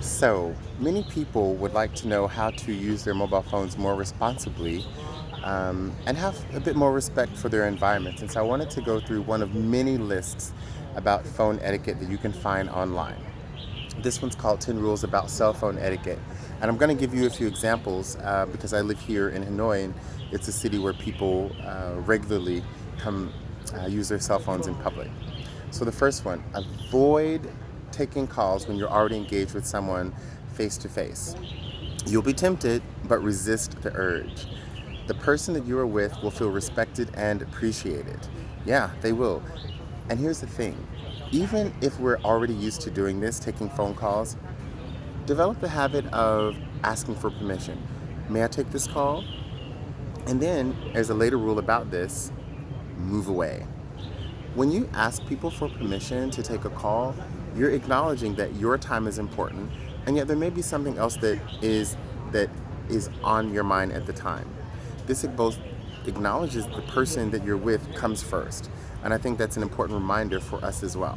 So, many people would like to know how to use their mobile phones more responsibly and have a bit more respect for their environment. And so, I wanted to go through one of many lists about phone etiquette that you can find online. This one's called 10 Rules About Cell Phone Etiquette. And I'm going to give you a few examples because I live here in Hanoi, and it's a city where people regularly come use their cell phones in public. So the first one, avoid taking calls when you're already engaged with someone face to face. You'll be tempted, but resist the urge. The person that you are with will feel respected and appreciated. Yeah, they will. And here's the thing, even if we're already used to doing this, taking phone calls, develop the habit of asking for permission. May I take this call? And then, as a later rule about this, move away. When you ask people for permission to take a call, you're acknowledging that your time is important, and yet there may be something else that is on your mind at the time. This both acknowledges the person that you're with comes first, and I think that's an important reminder for us as well.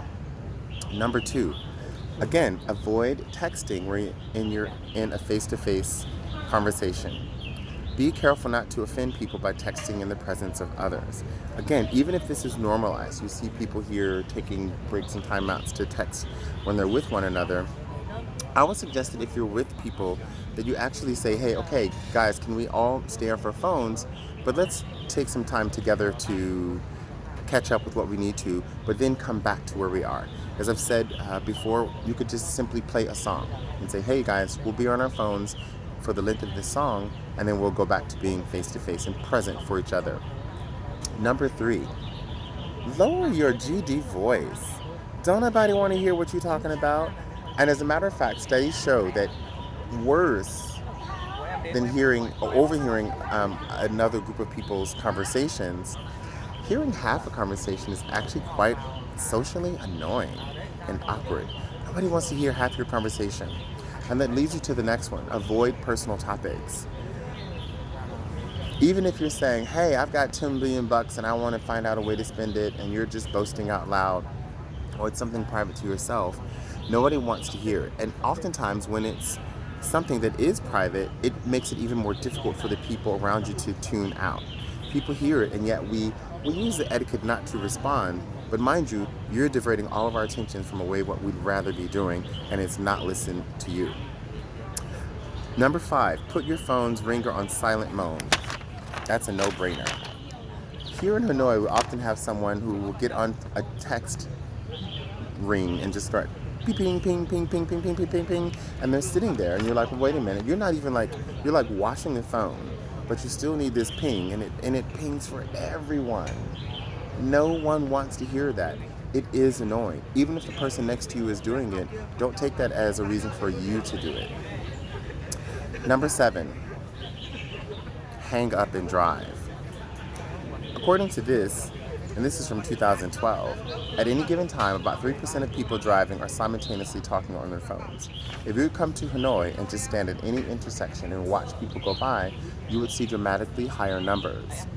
Number two, again, avoid texting where you're in a face-to-face conversation. Be careful not to offend people by texting in the presence of others. Again, even if this is normalized, you see people here taking breaks and timeouts to text when they're with one another. I would suggest that if you're with people, that you actually say, hey, okay, guys, can we all stay off our phones, but let's take some time together to catch up with what we need to, but then come back to where we are. As I've said before, you could just simply play a song and say, hey guys, we'll be on our phones for the length of this song, and then we'll go back to being face to face and present for each other. Number three, lower your GD voice. Don't nobody want to hear what you're talking about. And as a matter of fact, studies show that worse than hearing or overhearing another group of people's conversations, hearing half a conversation is actually quite socially annoying and awkward. Nobody wants to hear half your conversation. And that leads you to the next one. Avoid personal topics. Even if you're saying, hey, I've got 10 billion bucks and I want to find out a way to spend it, and you're just boasting out loud, or it's something private to yourself, nobody wants to hear it. And oftentimes when it's something that is private, it makes it even more difficult for the people around you to tune out. People hear it, and yet we use the etiquette not to respond, but mind you, you're diverting all of our attention from away what we'd rather be doing, and it's not listening to you. Number five, put your phone's ringer on silent mode. That's a no-brainer. Here in Hanoi, we often have someone who will get on a text ring and just start ping, ping, ping, ping, ping, ping, ping, ping, ping, ping, and they're sitting there, and you're like, well, wait a minute, you're not even like, you're like washing the phone, but you still need this ping, and it pings for everyone. No one wants to hear that. It is annoying. Even if the person next to you is doing it, don't take that as a reason for you to do it. Number seven, hang up and drive. According to this, and this is from 2012, at any given time, about 3% of people driving are simultaneously talking on their phones. If you would come to Hanoi and just stand at any intersection and watch people go by, you would see dramatically higher numbers.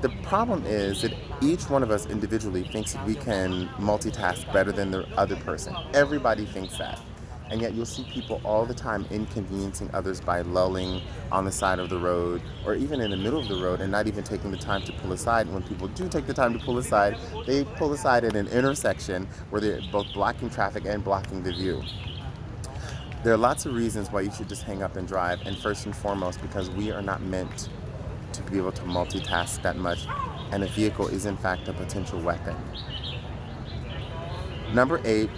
The problem is that each one of us individually thinks that we can multitask better than the other person. Everybody thinks that. And yet you'll see people all the time inconveniencing others by lulling on the side of the road or even in the middle of the road and not even taking the time to pull aside. And when people do take the time to pull aside, they pull aside at an intersection where they're both blocking traffic and blocking the view. There are lots of reasons why you should just hang up and drive, and first and foremost, because we are not meant to be able to multitask that much, and a vehicle is in fact a potential weapon. Number eight,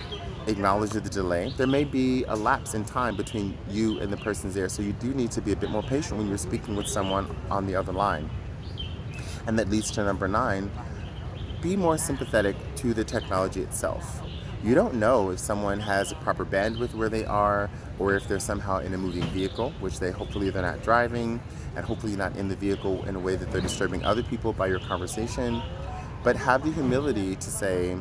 acknowledge the delay. There may be a lapse in time between you and the person's there, so you do need to be a bit more patient when you're speaking with someone on the other line. And that leads to number nine, be more sympathetic to the technology itself. You don't know if someone has a proper bandwidth where they are, or if they're somehow in a moving vehicle, which hopefully they're not driving, and hopefully not in the vehicle in a way that they're disturbing other people by your conversation. But have the humility to say,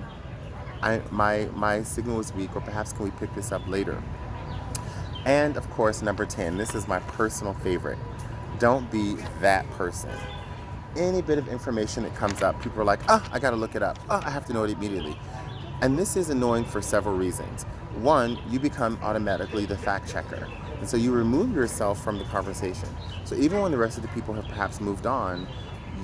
my signal is weak, or perhaps can we pick this up later? And of course, number 10, this is my personal favorite. Don't be that person. Any bit of information that comes up, people are like, I gotta look it up. I have to know it immediately. And this is annoying for several reasons. One, you become automatically the fact checker. And so you remove yourself from the conversation. So even when the rest of the people have perhaps moved on,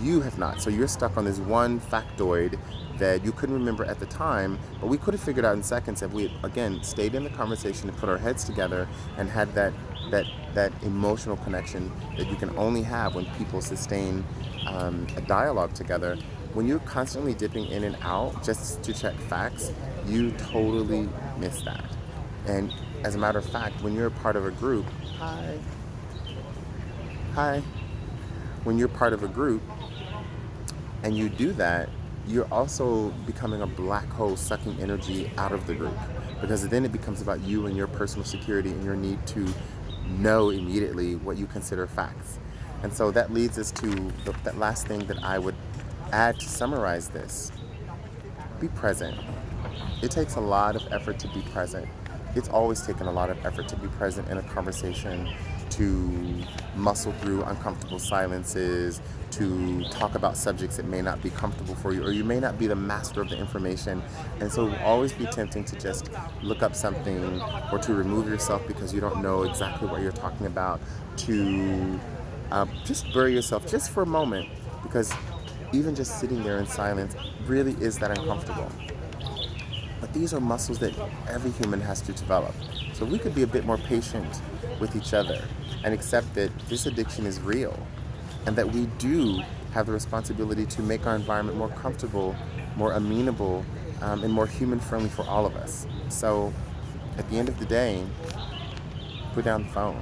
you have not. So you're stuck on this one factoid that you couldn't remember at the time, but we could have figured out in seconds if we, again, stayed in the conversation and put our heads together and had that emotional connection that you can only have when people sustain a dialogue together. When you're constantly dipping in and out just to check facts, you totally miss that. And as a matter of fact, when you're a part of a group, hi, when you're part of a group and you do that, you're also becoming a black hole sucking energy out of the group, because then it becomes about you and your personal security and your need to know immediately what you consider facts. And so that leads us to that last thing that I would add to summarize this. Be present. It takes a lot of effort to be present. It's always taken a lot of effort to be present in a conversation, to muscle through uncomfortable silences, to talk about subjects that may not be comfortable for you, or you may not be the master of the information. And so it will always be tempting to just look up something or to remove yourself because you don't know exactly what you're talking about, to just bury yourself just for a moment, because even just sitting there in silence really is that uncomfortable. But these are muscles that every human has to develop. So we could be a bit more patient with each other and accept that this addiction is real and that we do have the responsibility to make our environment more comfortable, more amenable, and more human-friendly for all of us. So at the end of the day, put down the phone.